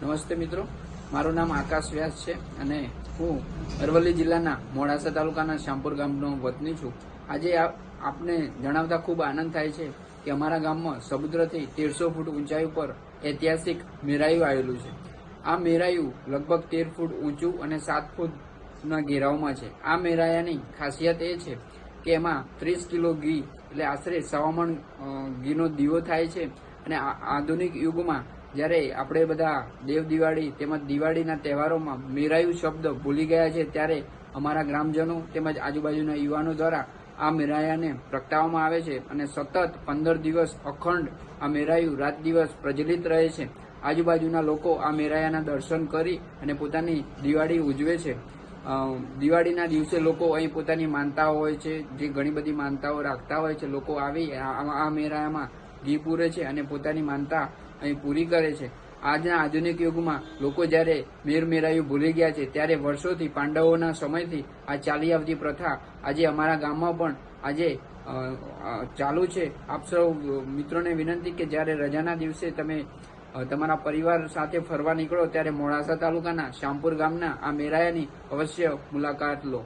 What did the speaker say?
નમસ્તે મિત્રો, મારું નામ આકાશ વ્યાસ છે અને હું અરવલ્લી જિલ્લાના મોડાસા તાલુકાના શ્યામપુર ગામનો વતની છું। આજે આપને જણાવતા ખૂબ આનંદ થાય છે કે અમારા ગામમાં સમુદ્રથી 1300 ફૂટ ઊંચાઈ ઉપર ઐતિહાસિક મેરાયું આવેલું છે। આ મેરાયું લગભગ 13 ફૂટ ઊંચું અને 7 ફૂટના ઘેરાવમાં છે। આ મેરાયાની ખાસિયત એ છે કે એમાં 30 કિલો ઘી એટલે આશરે 1.25 મણ ઘીનો દીવો થાય છે અને આધુનિક યુગમાં જ્યારે આપણે બધા દેવ દિવાળી તેમજ દિવાળીના તહેવારોમાં મેરાયું શબ્દ ભૂલી ગયા છે, ત્યારે અમારા ગ્રામજનો તેમજ આજુબાજુના યુવાનો દ્વારા આ મેરાયાને પ્રગટાવવામાં આવે છે અને સતત 15 દિવસ અખંડ આ મેરાયું રાત દિવસ પ્રજ્વલિત રહે છે। આજુબાજુના લોકો આ મેરાયાના દર્શન કરી અને પોતાની દિવાળી ઉજવે છે। દિવાળીના દિવસે લોકો અહીં પોતાની માનતાઓ હોય છે, જે ઘણી બધી માનતાઓ રાખતા હોય છે, લોકો આવી આ મેરાયામાં ઘી પૂરે છે અને પોતાની માનતા અહીં પૂરી કરે છે। આજના આધુનિક યુગમાં લોકો જ્યારે મેરાયું ભૂલી ગયા છે, ત્યારે વર્ષોથી પાંડવોના સમયથી આ ચાલી આવતી પ્રથા આજે અમારા ગામમાં પણ આજે ચાલુ છે। આપ સૌ મિત્રોને વિનંતી કે જ્યારે રજાના દિવસે તમે તમારા પરિવાર સાથે ફરવા નીકળો ત્યારે મોડાસા તાલુકાના શ્યામપુર ગામના આ મેરાયાની અવશ્ય મુલાકાત લો।